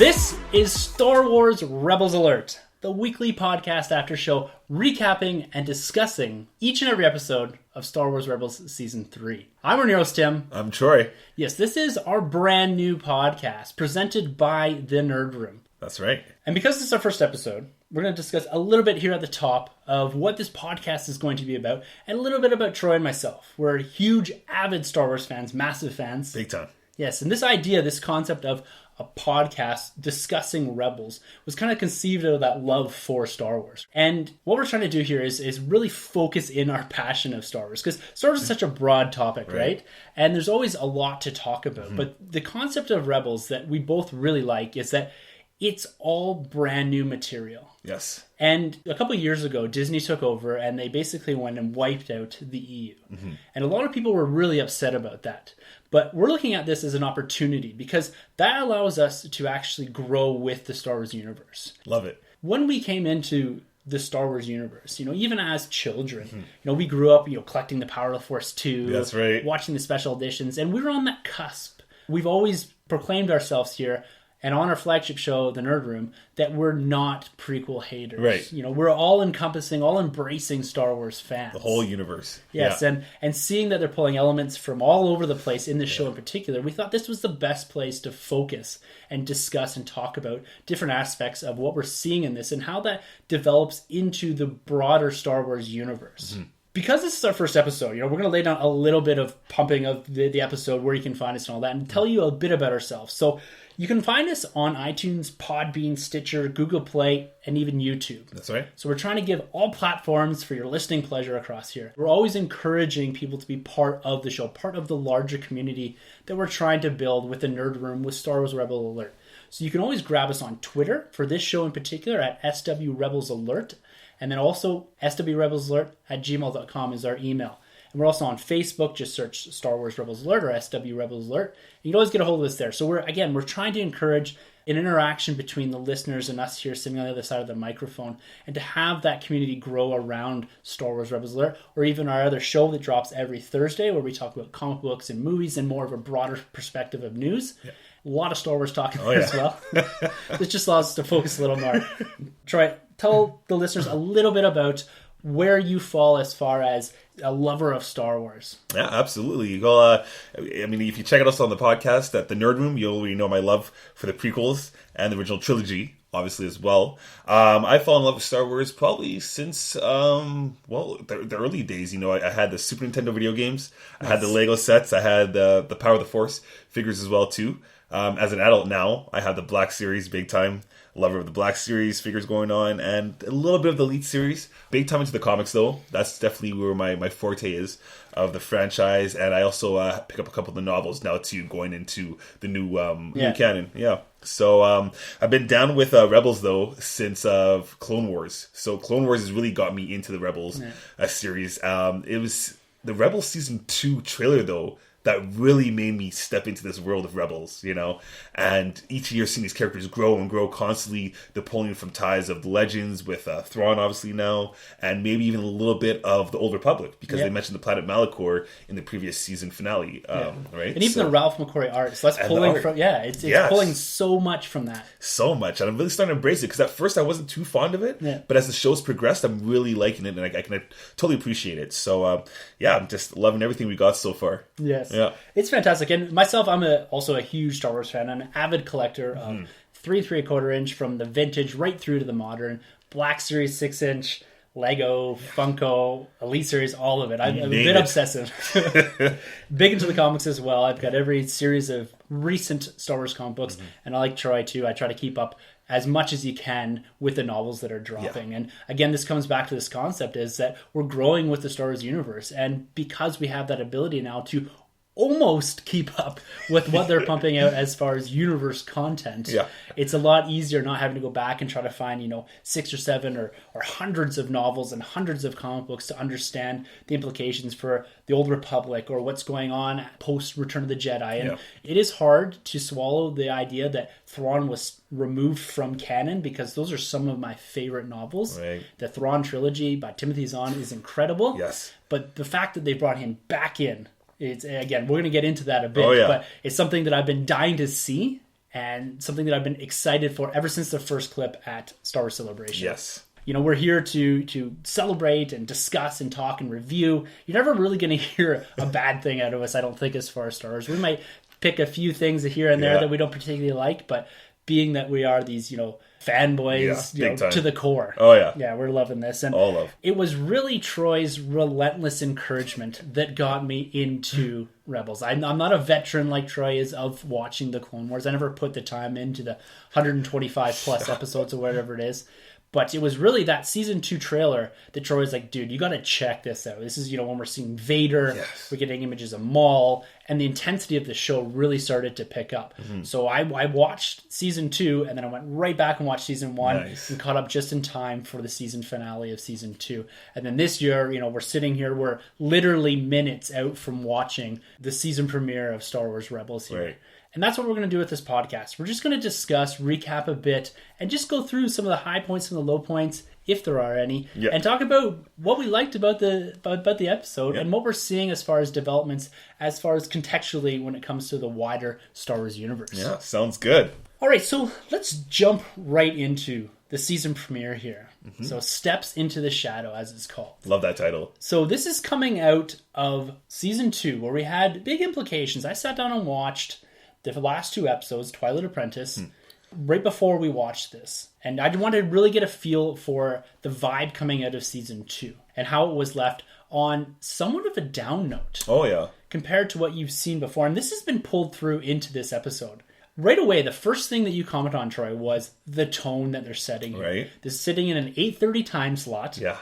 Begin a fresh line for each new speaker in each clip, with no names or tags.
This is Star Wars Rebels Alert, the weekly podcast after show recapping and discussing each and every episode of Star Wars Rebels Season 3. I'm Rhaenyra's Tim.
I'm Troy.
Yes, this is our brand new podcast presented by The Nerd Room.
That's right.
And because this is our first episode, we're going to discuss a little bit here at the top of what this podcast is going to be about and a little bit about Troy and myself. We're huge, avid Star Wars fans, massive fans.
Big time.
Yes, and this idea, this concept of a podcast discussing Rebels was kind of conceived out of that love for Star Wars. And what we're trying to do here is really focus in our passion of Star Wars, because Star Wars is such a broad topic, right? And there's always a lot to talk about. Mm-hmm. But the concept of Rebels that we both really like is that it's all brand new material.
Yes.
And a couple of years ago, Disney took over and they basically went and wiped out the EU. Mm-hmm. And a lot of people were really upset about that. But we're looking at this as an opportunity because that allows us to actually grow with the Star Wars universe.
Love it.
When we came into the Star Wars universe, even as children, we grew up, collecting the Power of the Force 2.
That's right.
Watching the special editions, and we were on that cusp. We've always proclaimed ourselves here, and on our flagship show, The Nerd Room, that we're not prequel haters.
Right.
We're all encompassing, all embracing Star Wars fans.
The whole universe.
Yes,
yeah.
and seeing that they're pulling elements from all over the place in this show in particular, we thought this was the best place to focus and discuss and talk about different aspects of what we're seeing in this and how that develops into the broader Star Wars universe. Mm-hmm. Because this is our first episode, we're going to lay down a little bit of pumping of the episode, where you can find us and all that, and tell you a bit about ourselves. So you can find us on iTunes, Podbean, Stitcher, Google Play, and even YouTube.
That's right.
So we're trying to give all platforms for your listening pleasure across here. We're always encouraging people to be part of the show, part of the larger community that we're trying to build with the Nerd Room, with Star Wars Rebel Alert. So you can always grab us on Twitter, for this show in particular, at SW Rebels Alert. And then also, swrebelsalert@gmail.com is our email. And we're also on Facebook. Just search Star Wars Rebels Alert or SW Rebels Alert. You can always get a hold of us there. So we're trying to encourage an interaction between the listeners and us here sitting on the other side of the microphone, and to have that community grow around Star Wars Rebels Alert, or even our other show that drops every Thursday, where we talk about comic books and movies and more of a broader perspective of news. Yeah. A lot of Star Wars talk as well. This just allows us to focus a little more. Troy, tell the listeners a little bit about where you fall as far as a lover of Star Wars.
Yeah, absolutely. You go. If you check out us on the podcast at The Nerd Room, you'll already know my love for the prequels and the original trilogy, obviously, as well. I fell in love with Star Wars probably since, the early days. I had the Super Nintendo video games. I had the Lego sets. I had the Power of the Force figures as well, too. As an adult now, I have the Black Series, big time. Lover of the Black Series figures going on, and a little bit of the Elite Series. Big time into the comics, though. That's definitely where my forte is of the franchise. And I also pick up a couple of the novels now, too, going into the new canon. Yeah. So I've been down with Rebels, though, since Clone Wars. So Clone Wars has really got me into the Rebels series. It was the Rebels Season 2 trailer, though, that really made me step into this world of Rebels, and each year seeing these characters grow and grow constantly, they're pulling from ties of the Legends with Thrawn obviously now, and maybe even a little bit of the Old Republic, because they mentioned the planet Malachor in the previous season finale, right?
And even the Ralph McQuarrie art, so that's pulling from, it's pulling so much from that. So
much, and I'm really starting to embrace it, because at first I wasn't too fond of it, but as the show's progressed, I'm really liking it, and I can totally appreciate it. So, I'm just loving everything we got so far.
Yes. Yeah, it's fantastic. And myself, I'm also a huge Star Wars fan. I'm an avid collector of 3 3/4 inch from the vintage right through to the modern, Black Series 6-inch, Lego, Funko, Elite Series, all of it. I'm a bit obsessive. Big into the comics as well. I've got every series of recent Star Wars comic books, and I like Troy too. I try to keep up as much as you can with the novels that are dropping. And again, this comes back to this concept is that we're growing with the Star Wars universe. And because we have that ability now to almost keep up with what they're pumping out as far as universe content, it's a lot easier not having to go back and try to find 6 or 7 or hundreds of novels and hundreds of comic books to understand the implications for the Old Republic or what's going on post Return of the Jedi. And it is hard to swallow the idea that Thrawn was removed from canon, because those are some of my favorite novels. The Thrawn trilogy by Timothy Zahn is incredible, but the fact that they brought him back in, it's, again, we're going to get into that a bit, but it's something that I've been dying to see and something that I've been excited for ever since the first clip at Star Wars Celebration.
Yes.
You know, we're here to celebrate and discuss and talk and review. You're never really going to hear a bad thing out of us, I don't think, as far as Star Wars. We might pick a few things here and there that we don't particularly like, but being that we are these, fanboys to the core.
Oh, yeah.
Yeah, we're loving this. And
all love.
It was really Troy's relentless encouragement that got me into Rebels. I'm not a veteran like Troy is of watching the Clone Wars. I never put the time into the 125 plus episodes or whatever it is. But it was really that season 2 trailer that Troy was like, dude, you got to check this out. This is, when we're seeing Vader, we're getting images of Maul, and the intensity of the show really started to pick up. So I watched season 2, and then I went right back and watched season 1 and caught up just in time for the season finale of season 2. And then this year, we're sitting here, we're literally minutes out from watching the season premiere of Star Wars Rebels here.
Right.
And that's what we're going to do with this podcast. We're just going to discuss, recap a bit, and just go through some of the high points and the low points, if there are any, and talk about what we liked about the episode and what we're seeing as far as developments, as far as contextually when it comes to the wider Star Wars universe.
Yeah, sounds good.
All right, so let's jump right into the season premiere here. So Steps into the Shadow, as it's called.
Love that title.
So this is coming out of season 2, where we had big implications. I sat down and watched the last 2 episodes, Twilight Apprentice, right before we watched this. And I wanted to really get a feel for the vibe coming out of season 2 and how it was left on somewhat of a down note.
Oh, yeah.
Compared to what you've seen before. And this has been pulled through into this episode. Right away, the first thing that you comment on, Troy, was the tone that they're setting here.
Right.
This is sitting in an 8:30 time slot.
Yeah.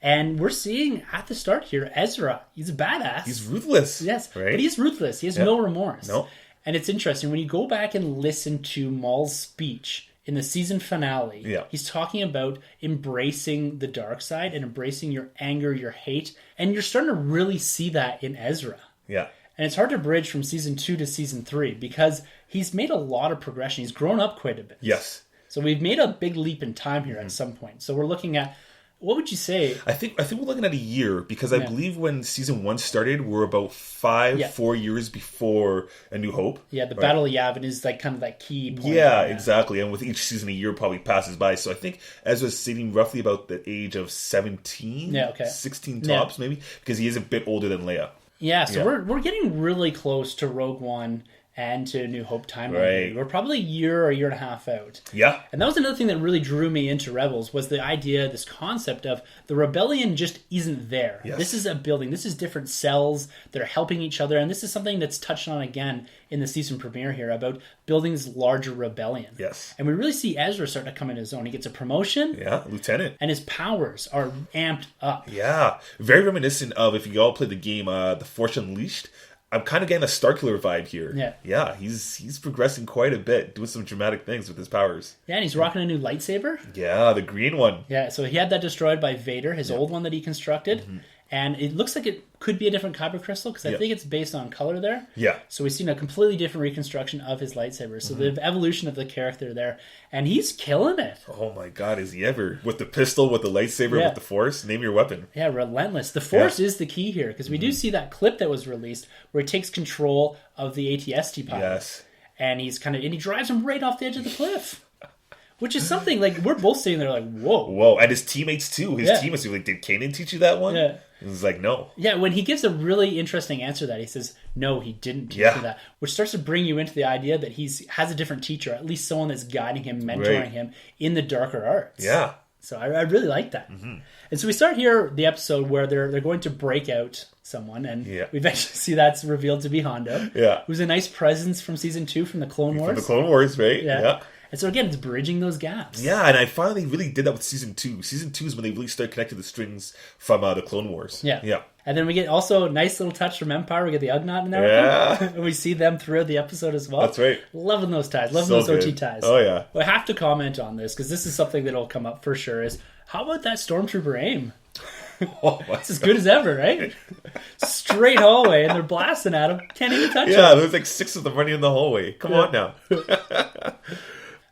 And we're seeing at the start here, Ezra, he's a badass.
He's ruthless.
Yes,
right?
But he's ruthless. He has no remorse.
No.
And it's interesting, when you go back and listen to Maul's speech in the season finale, he's talking about embracing the dark side and embracing your anger, your hate, and you're starting to really see that in Ezra.
Yeah.
And it's hard to bridge from season 2 to season 3 because he's made a lot of progression. He's grown up quite a bit.
Yes.
So we've made a big leap in time here at some point. So we're looking at, what would you say?
I think we're looking at a year because I believe when season 1 started, we're about 4 years before A New Hope.
Yeah, the Battle of Yavin is like kind of that key point.
Yeah, exactly. And with each season, a year probably passes by. So I think Ezra's sitting roughly about the age of 17, 16 tops maybe, because he is a bit older than Leia.
Yeah, so we're getting really close to Rogue One and to New Hope timeline.
Right.
We're probably a year or a year and a half out.
Yeah.
And that was another thing that really drew me into Rebels, was the idea, this concept of the rebellion just isn't there.
Yes.
This is a building. This is different cells that are helping each other. And this is something that's touched on again in the season premiere here about building this larger rebellion.
Yes.
And we really see Ezra start to come in his own. He gets a promotion.
Yeah, lieutenant.
And his powers are amped up.
Yeah. Very reminiscent of, if you all played the game, The Force Unleashed. I'm kind of getting a Starkiller vibe here.
Yeah.
Yeah, he's progressing quite a bit, doing some dramatic things with his powers.
Yeah, and he's rocking a new lightsaber.
Yeah, the green one.
Yeah, so he had that destroyed by Vader, his old one that he constructed. And it looks like it could be a different kyber crystal, because I think it's based on color there.
Yeah.
So we've seen a completely different reconstruction of his lightsaber. So the evolution of the character there. And he's killing it.
Oh my god, is he ever? With the pistol, with the lightsaber, with the Force? Name your weapon.
Yeah, relentless. The Force is the key here, because we do see that clip that was released where he takes control of the ATST pilot.
Yes.
And he's and he drives him right off the edge of the cliff. Which is something, like, we're both sitting there like, whoa.
Whoa, and his teammates too. His teammates were like, did Kanan teach you that one?
Yeah.
He was like, no.
Yeah, when he gives a really interesting answer to that, he says, no, he didn't teach you that. Which starts to bring you into the idea that he has a different teacher, at least someone that's guiding him, mentoring him in the darker arts.
Yeah.
So I really like that. And so we start here, the episode where they're going to break out someone, and we eventually see that's revealed to be Hondo.
Yeah.
Who's a nice presence from season 2 from the Clone Wars.
From the Clone Wars, right? Yeah.
And so again, it's bridging those gaps.
Yeah, and I finally really did that with season 2. Season 2 is when they really started connecting the strings from the Clone Wars.
Yeah. And then we get also a nice little touch from Empire. We get the Ugnaught in there.
Yeah.
And we see them throughout the episode as well.
That's right.
Loving those ties. Loving
So
those OT
good.
ties.
Oh, yeah.
But I have to comment on this, because this is something that'll come up for sure, is how about that Stormtrooper aim? It's as good as ever, right? Straight hallway, and they're blasting at him. Can't even touch him.
Yeah, there's like 6 of them running in the hallway. Come on now.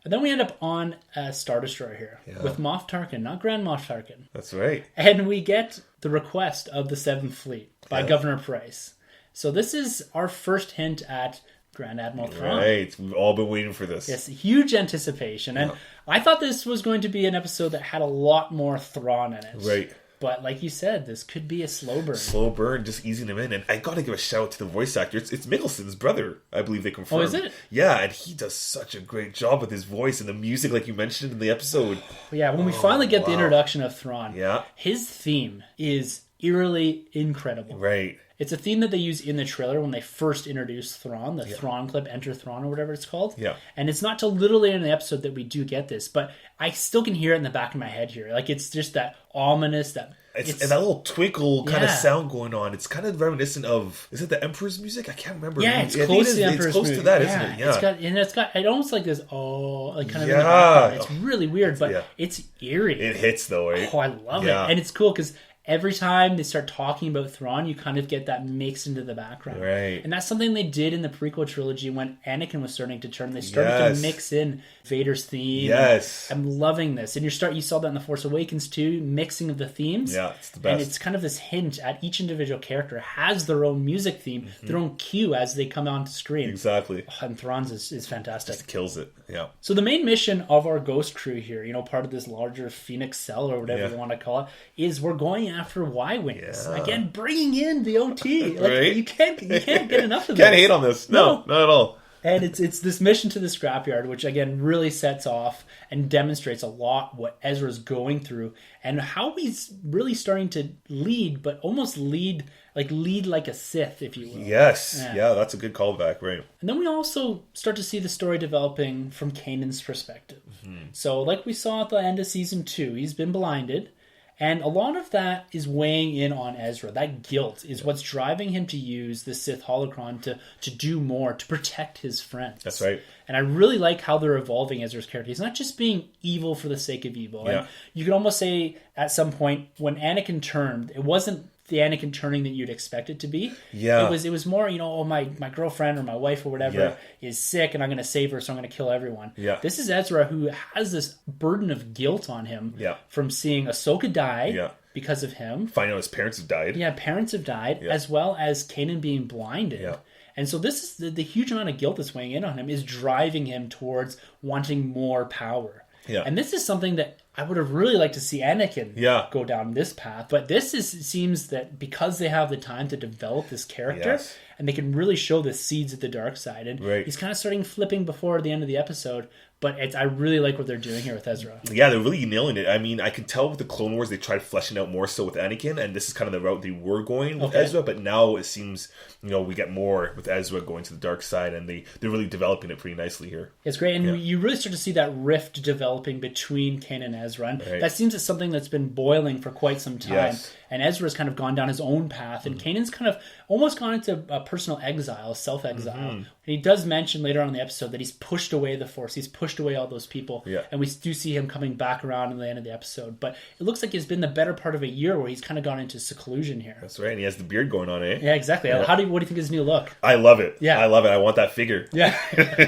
And then we end up on a Star Destroyer here with Moff Tarkin, not Grand Moff Tarkin.
That's right.
And we get the request of the 7th Fleet by Governor Price. So this is our first hint at Grand Admiral Thrawn.
Right. We've all been waiting for this.
Yes, huge anticipation. And I thought this was going to be an episode that had a lot more Thrawn in it.
Right.
But like you said, this could be a slow burn.
Slow burn, just easing him in. And I got to give a shout out to the voice actor. It's Mickelson's brother, I believe they confirmed.
Oh, is it?
Yeah, and he does such a great job with his voice and the music, like you mentioned in the episode.
Yeah, when we finally get the introduction of Thrawn, his theme is eerily incredible.
Right.
It's a theme that they use in the trailer when they first introduce Thrawn, the Thrawn clip, Enter Thrawn, or whatever it's called.
Yeah.
And it's not till little later in the episode that we do get this, but I still can hear it in the back of my head here. Like, it's just that ominous,
and that little twinkle kind of sound going on. It's kind of reminiscent of, is it the Emperor's music? I can't remember.
Yeah, it's close to the Emperor's
It's close
music.
to that, isn't it?
Yeah. It's got almost like this, like kind of in the background. It's really weird, but it's eerie.
It hits though, right?
Oh, I love it. And it's cool because every time they start talking about Thrawn, you kind of get that mixed into the background.
Right.
And that's something they did in the prequel trilogy when Anakin was starting to turn. They started to mix in Vader's theme.
Yes.
I'm loving this. And you saw that in The Force Awakens too, mixing of the themes.
Yeah, it's the best.
And it's kind of this hint at each individual character has their own music theme, their own cue as they come onto screen.
Exactly.
Oh, and Thrawn's is fantastic.
Just kills it. Yeah.
So the main mission of our Ghost crew here, part of this larger Phoenix Cell or whatever you want to call it, is we're going after Y-Wings. Yeah. Again, bringing in the OT.
Right?
You can't get enough of this.
Can't hate on this. No, not at all.
And it's this mission to the scrapyard, which again really sets off and demonstrates a lot what Ezra's going through and how he's really starting to lead, but almost lead like a Sith, if you will.
Yes. Yeah, that's a good callback, right.
And then we also start to see the story developing from Kanan's perspective. Mm-hmm. So like we saw at the end of season 2, he's been blinded. And a lot of that is weighing in on Ezra. That guilt is what's driving him to use the Sith holocron to do more, to protect his friends.
That's right.
And I really like how they're evolving Ezra's character. He's not just being evil for the sake of evil.
Yeah.
And you could almost say at some point when Anakin turned, it wasn't the Anakin turning that you'd expect it to be.
Yeah.
It was more, my girlfriend or my wife or whatever is sick and I'm going to save her, so I'm going to kill everyone.
Yeah.
This is Ezra who has this burden of guilt on him from seeing Ahsoka die because of him.
Finding out his parents have died.
Yeah, parents have died, as well as Kanan being blinded.
Yeah.
And so this is the huge amount of guilt that's weighing in on him is driving him towards wanting more power.
Yeah.
And this is something that I would have really liked to see Anakin go down this path. But seems that because they have the time to develop this character and they can really show the seeds of the dark side. And he's kind of starting flipping before the end of the episode. But I really like what they're doing here with Ezra.
Yeah, they're really nailing it. I mean, I can tell with the Clone Wars, they tried fleshing out more so with Anakin, and this is kind of the route they were going with Ezra, but now it seems, we get more with Ezra going to the dark side, and they're really developing it pretty nicely here.
It's great, and you really start to see that rift developing between Kanan and Ezra, and that seems as something that's been boiling for quite some time.
Yes.
And Ezra's kind of gone down his own path, and Kanan's kind of almost gone into a personal exile, self-exile. Mm-hmm. And he does mention later on in the episode that he's pushed away the Force. He's pushed away all those people. Yeah. And we do see him coming back around in the end of the episode. But it looks like it's been the better part of a year where he's kind of gone into seclusion here.
That's right. And he has the beard going on, eh?
Yeah, exactly. Yeah. What do you think of his new look?
I love it.
Yeah.
I love it. I want that figure.
Yeah.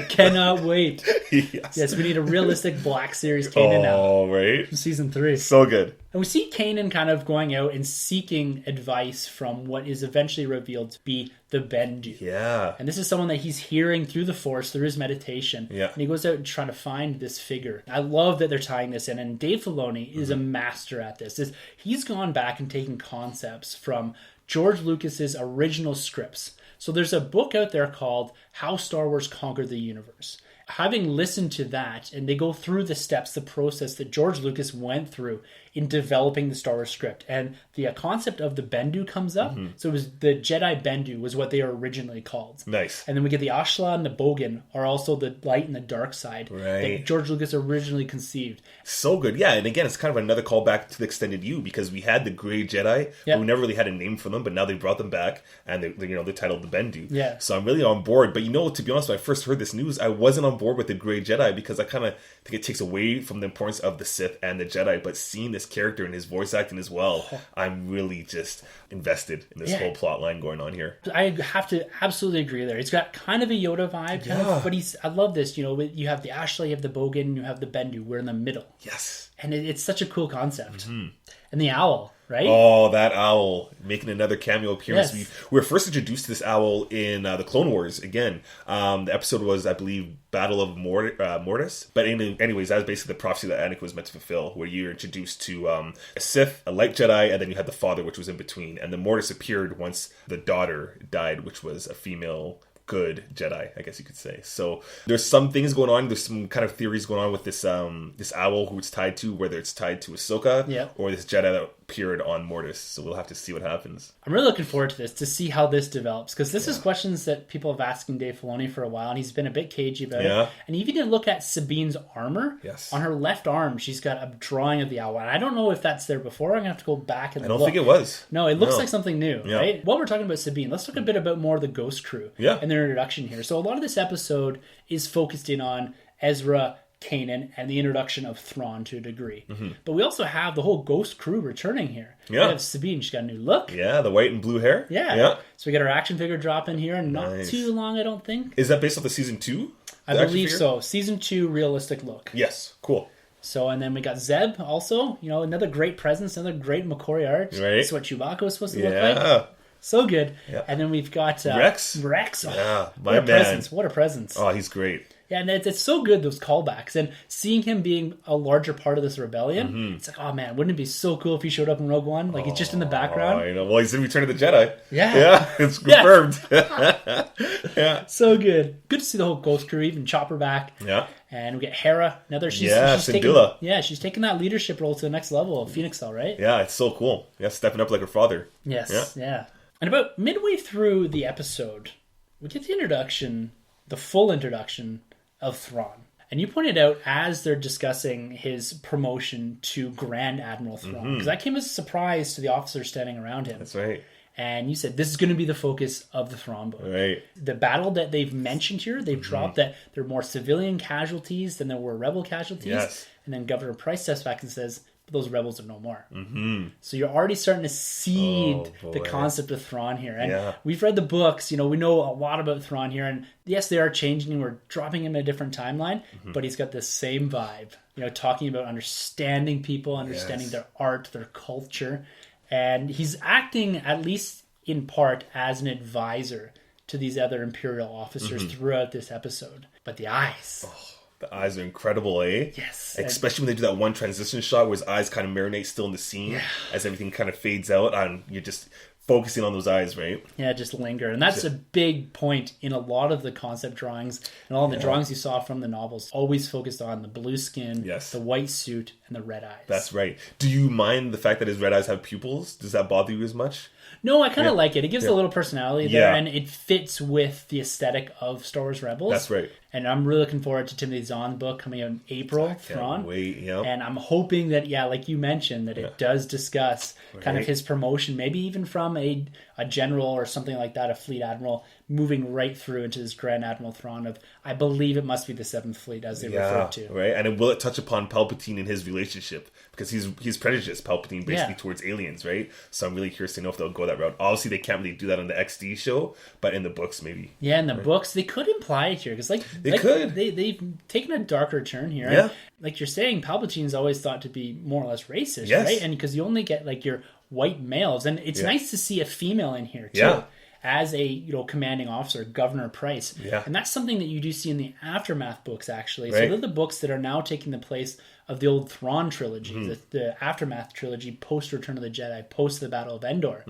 Cannot wait.
Yes.
Yes, we need a realistic Black Series Kanan now.
Oh, right.
From season 3.
So good.
And we see Kanan kind of going out and seeking advice from what is eventually revealed to be the Bendu.
Yeah.
And this is someone that he's hearing through the Force, through his meditation.
Yeah.
And he goes out and trying to find this figure. I love that they're tying this in. And Dave Filoni is a master at this. He's gone back and taken concepts from George Lucas's original scripts. So there's a book out there called How Star Wars Conquered the Universe. Having listened to that, and they go through the steps, the process that George Lucas went through in developing the Star Wars script. And the concept of the Bendu comes up. Mm-hmm. So it was the Jedi Bendu was what they were originally called.
Nice.
And then we get the Ashla and the Bogan are also the light and the dark side that George Lucas originally conceived.
So good. Yeah, and again, it's kind of another callback to the Extended U because we had the Grey Jedi, but we never really had a name for them, but now they brought them back and they titled the Bendu.
Yeah.
So I'm really on board. But to be honest, when I first heard this news, I wasn't on board with the Grey Jedi because I kind of think it takes away from the importance of the Sith and the Jedi, but seeing this character and his voice acting as well, I'm really just invested in this whole plot line going on here.
I have to absolutely agree there. It's got kind of a Yoda vibe, but I love this. You have the Ashla, you have the Bogan, you have the Bendu. We're in the middle.
Yes.
And it's such a cool concept. Mm-hmm. And the owl. right?
Oh, that owl making another cameo appearance.
Yes.
We were first introduced to this owl in the Clone Wars again. The episode was, I believe, Battle of Mortis. But anyways, that was basically the prophecy that Anakin was meant to fulfill, where you're introduced to a Sith, a light Jedi, and then you had the father, which was in between. And the Mortis appeared once the daughter died, which was a female good Jedi, I guess you could say. So there's some things going on. There's some kind of theories going on with this this owl who it's tied to, whether it's tied to Ahsoka or this Jedi that appeared on Mortis. So we'll have to see what happens.
I'm really looking forward to this, to see how this develops, because this is questions that people have asking Dave Filoni for a while, and he's been a bit cagey about it. And even to look at Sabine's armor, on her left arm, she's got a drawing of the owl. And I don't know if that's there before. I'm going to have to go back and
I don't think it was.
No, it looks like something new, right? While we're talking about Sabine, let's talk a bit about more of the Ghost Crew and their introduction here. So a lot of this episode is focused in on Ezra, Kanan, and the introduction of Thrawn to a degree. But we also have the whole Ghost Crew returning here. We have Sabine. She's got a new look.
Yeah, the white and blue hair.
So we got our action figure drop in here, and not too long, I don't think.
Is that based off the season 2?
I believe so. Season 2 realistic look.
Yes, cool.
So, and then we got Zeb also. You know, another great presence, another great McCoy art. That's what Chewbacca was supposed to look like. So good. And then we've got
Rex.
Oh,
my man.
What a presence.
Oh, he's great.
Yeah, and it's so good, those callbacks. And seeing him being a larger part of this rebellion, it's like, oh man, wouldn't it be so cool if he showed up in Rogue One? Like, he's just in the background.
I know. Well, he's in Return of the Jedi.
Yeah,
it's confirmed.
So good. Good to see the whole Ghost Crew, even Chopper back. And we get Hera, another. She's
Syndulla.
She's taking that leadership role to the next level of Phoenix Cell, right?
Yeah, it's so cool. Yeah, stepping up like her father.
Yes, yeah. And about midway through the episode, we get the full introduction of Thrawn. And you pointed out, as they're discussing his promotion to Grand Admiral Thrawn, because that came as a surprise to the officers standing around him.
That's right.
And you said this is going to be the focus of the Thrawn book.
Right.
The battle that they've mentioned here, they've dropped that there are more civilian casualties than there were rebel casualties.
Yes.
And then Governor Price steps back and says, but those rebels are no more. So you're already starting to seed the concept of Thrawn here. And we've read the books, you know, we know a lot about Thrawn here. And yes, they are changing. We're dropping him in a different timeline, but he's got the same vibe, you know, talking about understanding people, understanding their art, their culture. And he's acting, at least in part, as an advisor to these other Imperial officers throughout this episode. But the eyes...
The eyes are incredible, eh?
Yes.
Especially when they do that one transition shot where his eyes kind of marinate still in the scene as everything kind of fades out, and you're just focusing on those eyes, right?
Yeah, just linger. And that's a big point in a lot of the concept drawings and all the drawings you saw from the novels. Always focused on the blue skin, the white suit, and the red eyes.
That's right. Do you mind the fact that his red eyes have pupils? Does that bother you as much?
No, I kind of like it. It gives a little personality there, and it fits with the aesthetic of Star Wars Rebels.
That's right.
And I'm really looking forward to Timothy Zahn's book coming out in April, Thrawn.
Wait,
And I'm hoping that, like you mentioned, that it does discuss kind of his promotion, maybe even from a general or something like that, a fleet admiral, moving right through into this Grand Admiral Thrawn of, I believe it must be the 7th Fleet, as they refer to.
Right, and will it touch upon Palpatine and his relationship? Because he's prejudiced, Palpatine, basically towards aliens, right? So I'm really curious to know if they'll go that route. Obviously, they can't really do that on the XD show, but in the books, maybe.
Yeah, in the books, they could imply it here, because they've taken a darker turn here.
Yeah.
And like you're saying, Palpatine's always thought to be more or less racist, right? And because you only get like your white males, and it's nice to see a female in here too. As a commanding officer, Governor Price, and that's something that you do see in the Aftermath books, actually. So they're the books that are now taking the place of the old Thrawn trilogy, the Aftermath trilogy, post Return of the Jedi, post the Battle of Endor,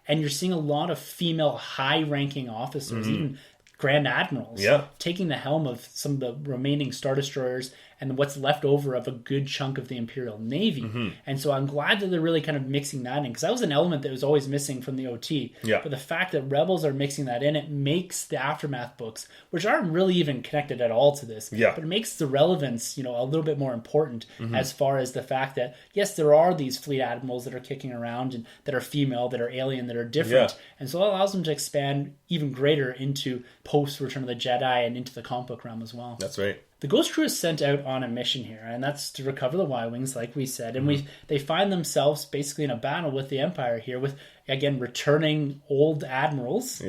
and you're seeing a lot of female high-ranking officers, even Grand Admirals, taking the helm of some of the remaining Star Destroyers and what's left over of a good chunk of the Imperial Navy. And so I'm glad that they're really kind of mixing that in, because that was an element that was always missing from the OT. But the fact that Rebels are mixing that in, it makes the Aftermath books, which aren't really even connected at all to this, but it makes the relevance, a little bit more important as far as the fact that, yes, there are these fleet admirals that are kicking around and that are female, that are alien, that are different. And so it allows them to expand even greater into post Return of the Jedi and into the comic book realm as well.
That's right.
The Ghost Crew is sent out on a mission here, and that's to recover the Y-Wings, like we said. And they find themselves basically in a battle with the Empire here, with, again, returning old admirals.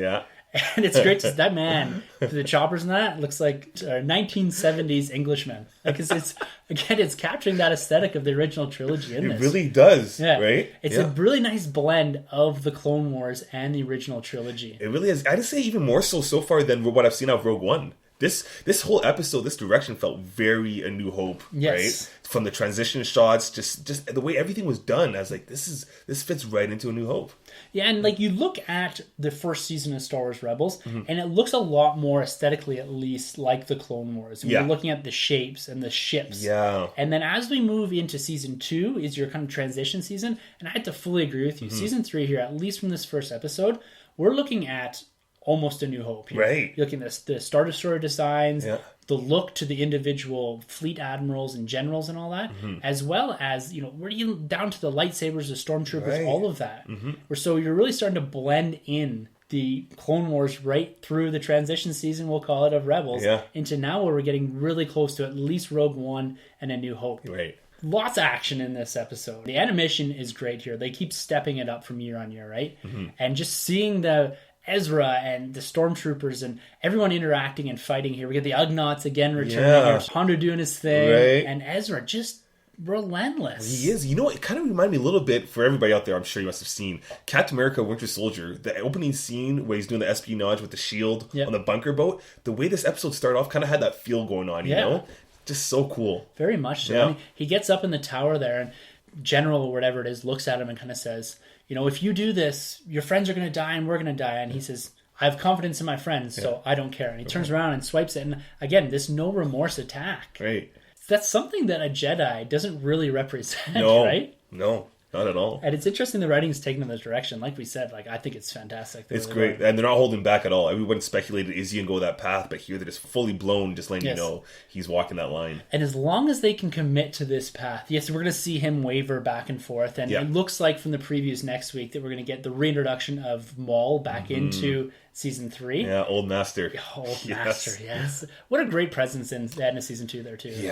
And it's great to see that man, the choppers and that, looks like a 1970s Englishman. Like it's capturing that aesthetic of the original trilogy in this.
It really does, right?
It's a really nice blend of the Clone Wars and the original trilogy.
It really is. I'd say even more so far than what I've seen out of Rogue One. This whole episode, this direction felt very A New Hope, right? From the transition shots, just the way everything was done, I was like, this fits right into A New Hope.
Yeah, and like you look at the first season of Star Wars Rebels, and it looks a lot more aesthetically, at least, like the Clone Wars. And we're looking at the shapes and the ships.
Yeah.
And then as we move into season 2 is your kind of transition season, and I had to fully agree with you. Season 3 here, at least from this first episode, we're looking at almost A New Hope here.
Right.
You're looking at the Star Destroyer designs, the look to the individual fleet admirals and generals and all that, as well as, we're even down to the lightsabers, the stormtroopers, all of that. So you're really starting to blend in the Clone Wars right through the transition season, we'll call it, of Rebels, into now where we're getting really close to at least Rogue One and A New Hope.
Right.
Lots of action in this episode. The animation is great here. They keep stepping it up from year on year, right? And just seeing the Ezra and the stormtroopers and everyone interacting and fighting here. We get the Ugnaughts again returning here. Hondo doing his thing. And Ezra just relentless.
He is. It kind of reminded me a little bit, for everybody out there, I'm sure you must have seen, Captain America Winter Soldier, the opening scene where he's doing the espionage with the shield on the bunker boat. The way this episode started off kind of had that feel going on, you know? Just so cool.
Very much so.
Yeah.
I mean, he gets up in the tower there and General or whatever it is looks at him and kind of says, if you do this, your friends are going to die and we're going to die. And he says, I have confidence in my friends, so I don't care. And he turns around and swipes it. And again, this no remorse attack.
Right.
That's something that a Jedi doesn't really represent, right?
No, not at all.
And it's interesting the writing's taken in this direction. Like we said, I think it's fantastic.
It's great. And they're not holding back at all. Everyone speculated, is he going to go that path? But here they're just fully blown, just letting you know he's walking that line. And
as long as they can commit to this path, yes, we're going to see him waver back and forth. And it looks like from the previews next week that we're going to get the reintroduction of Maul back into season 3.
Yeah, Old Master.
Master, yes. What a great presence in the end of season 2 there, too.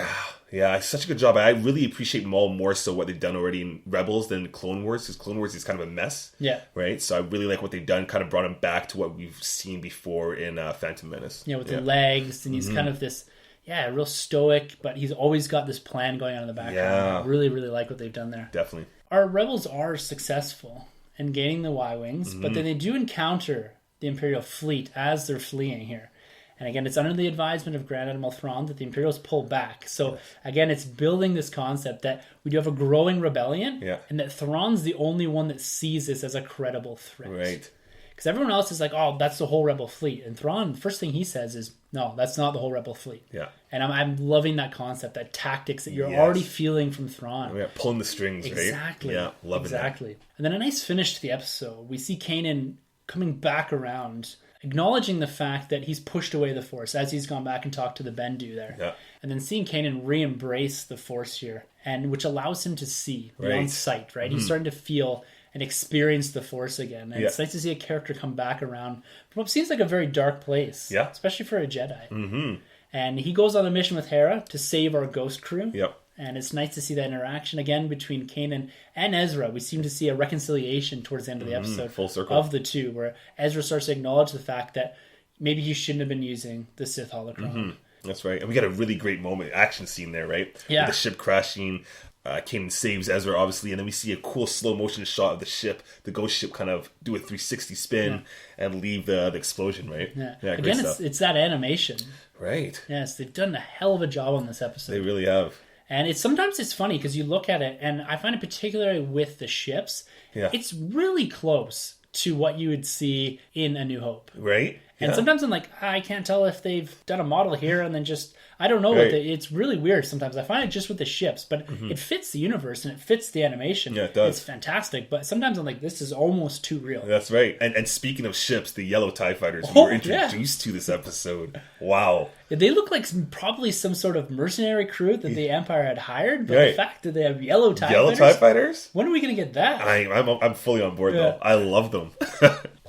Yeah, such a good job. I really appreciate Maul more so what they've done already in Rebels than Clone Wars, because Clone Wars is kind of a mess. Yeah. Right? So I really like what they've done, kind of brought him back to what we've seen before in Phantom Menace.
Yeah, with the legs, and he's kind of this, real stoic, but he's always got this plan going on in the background. Yeah. I really, really like what they've done there.
Definitely.
Our Rebels are successful in gaining the Y-Wings, but then they do encounter the Imperial fleet as they're fleeing here. And again, it's under the advisement of Grand Admiral Thrawn that the Imperials pull back. So again, it's building this concept that we do have a growing rebellion, and that Thrawn's the only one that sees this as a credible threat. Right. Because everyone else is like, oh, that's the whole Rebel fleet. And Thrawn, first thing he says is, no, that's not the whole Rebel fleet. Yeah. And I'm loving that concept, that tactics that you're already feeling from Thrawn.
Yeah, pulling the strings, right?
Exactly.
Yeah, loving that.
And then a nice finish to the episode. We see Kanan coming back around, acknowledging the fact that he's pushed away the Force as he's gone back and talked to the Bendu there. Yeah. And then seeing Kanan re-embrace the Force here, and which allows him to see beyond sight, right? He's starting to feel and experience the Force again. And it's nice to see a character come back around from what seems like a very dark place, especially for a Jedi. And he goes on a mission with Hera to save our ghost crew. And it's nice to see that interaction again between Kanan and Ezra. We seem to see a reconciliation towards the end of the episode
full circle
of the two, where Ezra starts to acknowledge the fact that maybe he shouldn't have been using the Sith holocron.
That's right. And we got a really great action scene there, right?
Yeah.
With the ship crashing. Kanan saves Ezra, obviously, and then we see a cool slow motion shot of the ship, the ghost ship, kind of do a 360 spin and leave the explosion, right?
Yeah. Again, it's that animation.
Right.
Yes, they've done a hell of a job on this episode.
They really have.
And sometimes it's funny because you look at it, and I find it particularly with the ships, it's really close to what you would see in A New Hope.
Right.
And sometimes I'm like, I can't tell if they've done a model here and then just, I don't know. What it's really weird sometimes. I find it just with the ships, but it fits the universe and it fits the animation.
Yeah, it does.
It's fantastic. But sometimes I'm like, this is almost too real.
That's right. And speaking of ships, the yellow TIE fighters we were introduced to this episode. Wow.
They look like probably some sort of mercenary crew that the Empire had hired, but the fact that they have yellow TIE fighters? When are we going to get that?
I'm fully on board, though. I love them.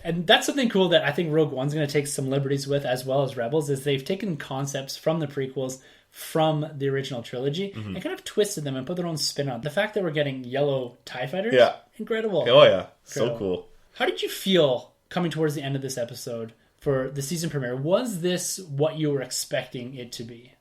And that's something cool that I think Rogue One's going to take some liberties with, as well as Rebels, is they've taken concepts from the prequels, from the original trilogy, and kind of twisted them and put their own spin on it. The fact that we're getting yellow TIE fighters, incredible.
Oh, yeah. So cool.
How did you feel coming towards the end of this episode for the season premiere. Was this what you were expecting it to be?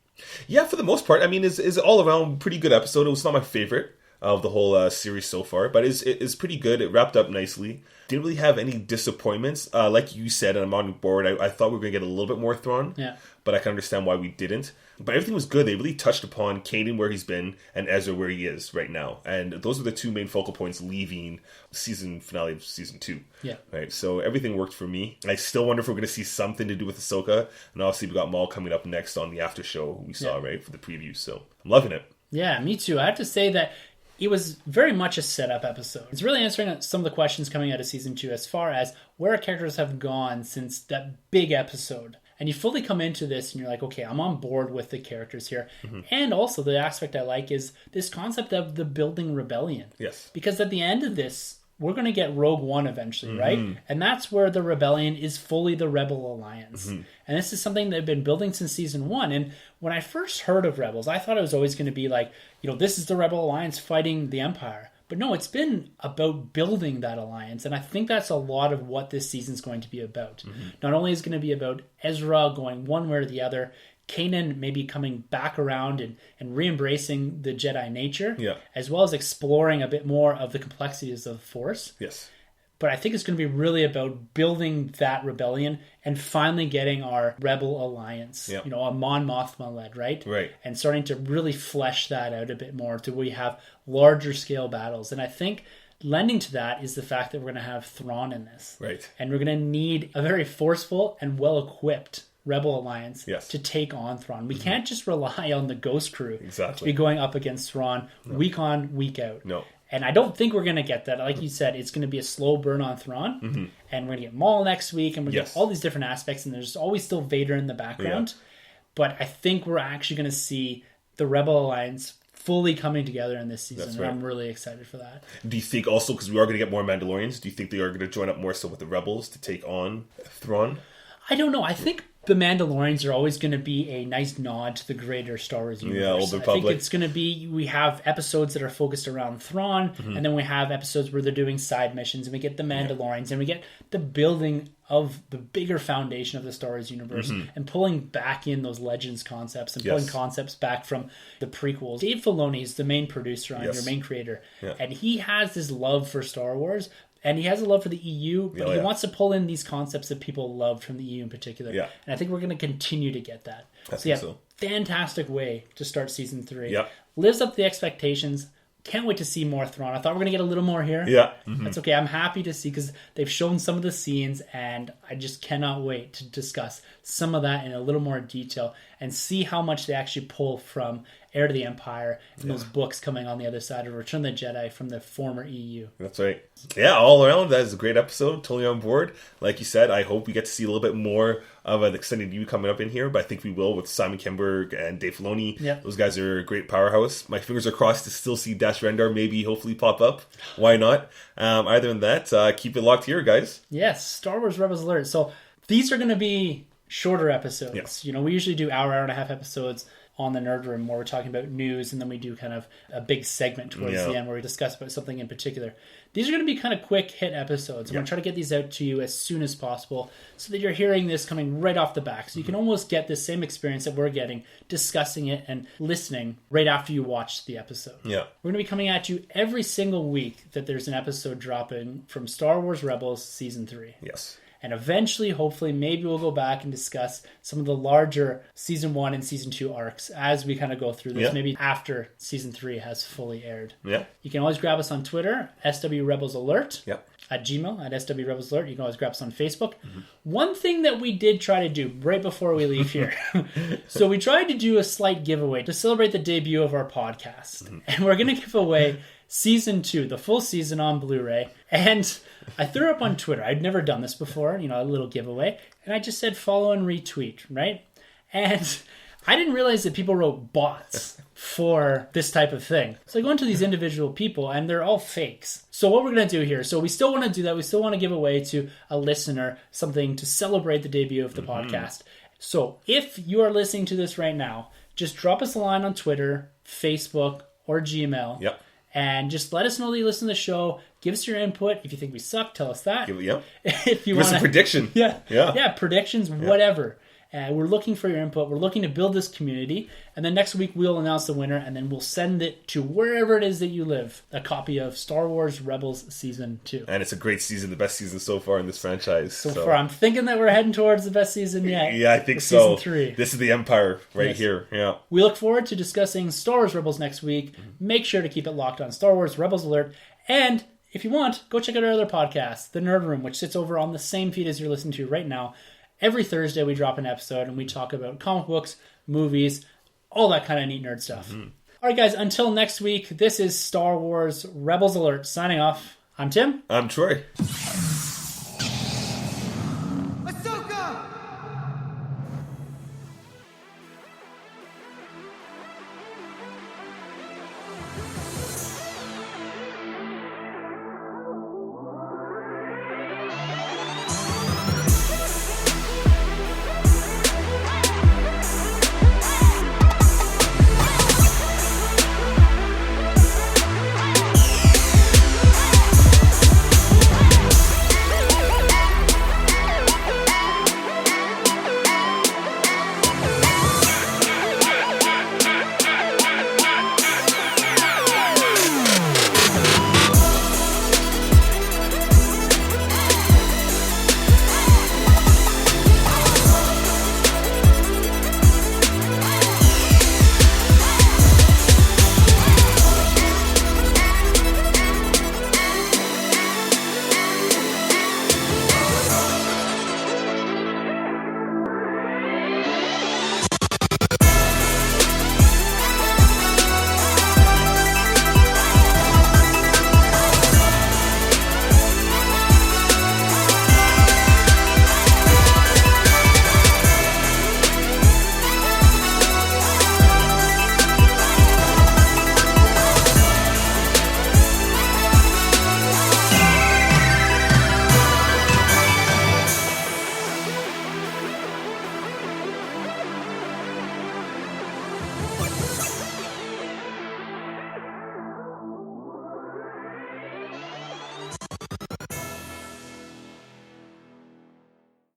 Yeah, for the most part. I mean, it's all around pretty good episode. It was not my favorite of the whole series so far, but it's pretty good. It wrapped up nicely. Didn't really have any disappointments. Like you said, and I'm on board, I thought we were going to get a little bit more Thrawn, but I can understand why we didn't. But everything was good. They really touched upon Kanan where he's been and Ezra where he is right now. And those were the two main focal points leaving season finale of season 2.
Yeah.
Right. So everything worked for me. I still wonder if we're going to see something to do with Ahsoka. And obviously we got Maul coming up next on the after show we saw, right, for the preview. So I'm loving it.
Yeah, me too. I have to say that it was very much a setup episode. It's really answering some of the questions coming out of season 2 as far as where our characters have gone since that big episode. And you fully come into this and you're like, okay, I'm on board with the characters here. And also the aspect I like is this concept of the building rebellion.
Yes.
Because at the end of this, we're going to get Rogue One eventually, right? And that's where the rebellion is fully the Rebel Alliance. And this is something they've been building since season 1. And when I first heard of Rebels, I thought it was always going to be like, this is the Rebel Alliance fighting the Empire. But no, it's been about building that alliance. And I think that's a lot of what this season's going to be about. Not only is it going to be about Ezra going one way or the other, Kanan maybe coming back around and re-embracing the Jedi nature, as well as exploring a bit more of the complexities of the Force.
Yes.
But I think it's going to be really about building that rebellion and finally getting our Rebel Alliance, a Mon Mothma led, right?
Right.
And starting to really flesh that out a bit more to where we have larger scale battles. And I think lending to that is the fact that we're going to have Thrawn in this.
Right.
And we're going to need a very forceful and well-equipped Rebel Alliance to take on Thrawn. We can't just rely on the Ghost Crew to be going up against Thrawn week on, week out.
No.
And I don't think we're going to get that. Like you said, it's going to be a slow burn on Thrawn. And we're going to get Maul next week. And we're going to get all these different aspects. And there's always still Vader in the background. But I think we're actually going to see the Rebel Alliance fully coming together in this season. And I'm really excited for that.
Do you think also, because we are going to get more Mandalorians, do you think they are going to join up more so with the Rebels to take on Thrawn?
I don't know. I think the Mandalorians are always going to be a nice nod to the greater Star Wars universe.
Yeah, Old Republic.
I think it's going to be, we have episodes that are focused around Thrawn, and then we have episodes where they're doing side missions, and we get the Mandalorians, and we get the building of the bigger foundation of the Star Wars universe, and pulling back in those Legends concepts, and pulling concepts back from the prequels. Dave Filoni is the main producer on your main creator, and he has this love for Star Wars. And he has a love for the EU, but he wants to pull in these concepts that people loved from the EU in particular. Yeah. And I think we're going to continue to get that. Fantastic way to start season 3.
Yeah.
Lives up to the expectations. Can't wait to see more Thrawn. I thought we were going to get a little more here.
Yeah.
That's okay. I'm happy to see because they've shown some of the scenes and I just cannot wait to discuss some of that in a little more detail and see how much they actually pull from Heir to the Empire and those books coming on the other side of Return of the Jedi from the former EU.
That's right. Yeah, all around, that is a great episode. Totally on board. Like you said, I hope we get to see a little bit more of an extended view coming up in here, but I think we will with Simon Kinberg and Dave Filoni. Yeah. Those guys are a great powerhouse. My fingers are crossed to still see Dash Rendar maybe hopefully pop up. Why not? Other than that, keep it locked here, guys.
Yes, Star Wars Rebels Alert. So these are going to be shorter episodes. Yes. We usually do hour and a half episodes on the Nerd Room where we're talking about news, and then we do kind of a big segment towards the end where we discuss about something in particular. These are going to be kind of quick hit episodes. I'm going to try to get these out to you as soon as possible so that you're hearing this coming right off the back. So you can almost get the same experience that we're getting discussing it and listening right after you watch the episode. Yeah. We're going to be coming at you every single week that there's an episode dropping from Star Wars Rebels Season 3.
Yes.
And eventually, hopefully, maybe we'll go back and discuss some of the larger Season 1 and Season 2 arcs as we kind of go through this, maybe after Season 3 has fully aired. Yeah. You can always grab us on Twitter, SWRebelsAlert, at Gmail, at SWRebelsAlert. You can always grab us on Facebook. One thing that we did try to do right before we leave here, so we tried to do a slight giveaway to celebrate the debut of our podcast. And we're going to give away Season 2, the full season on Blu-ray. And I threw up on Twitter. I'd never done this before, a little giveaway. And I just said follow and retweet, right? And I didn't realize that people wrote bots for this type of thing. So I go into these individual people and they're all fakes. So what we're going to do here, so we still want to do that. We still want to give away to a listener something to celebrate the debut of the podcast. So if you are listening to this right now, just drop us a line on Twitter, Facebook, or Gmail. Yep. And just let us know that you listen to the show. Give us your input. If you think we suck, tell us that.
Yep.
If you
Give us
want
a prediction.
Yeah, predictions, whatever. We're looking for your input. We're looking to build this community. And then next week we'll announce the winner, and then we'll send it to wherever it is that you live, a copy of Star Wars Rebels Season 2.
And it's a great season, the best season so far in this franchise.
So far, I'm thinking that we're heading towards the best season yet.
Yeah, I think so.
Season 3.
This is the Empire right here. Yeah.
We look forward to discussing Star Wars Rebels next week. Make sure to keep it locked on Star Wars Rebels Alert. And if you want, go check out our other podcast, The Nerd Room, which sits over on the same feed as you're listening to right now. Every Thursday we drop an episode and we talk about comic books, movies, all that kind of neat nerd stuff. All right, guys, until next week, this is Star Wars Rebels Alert signing off. I'm Tim.
I'm Troy.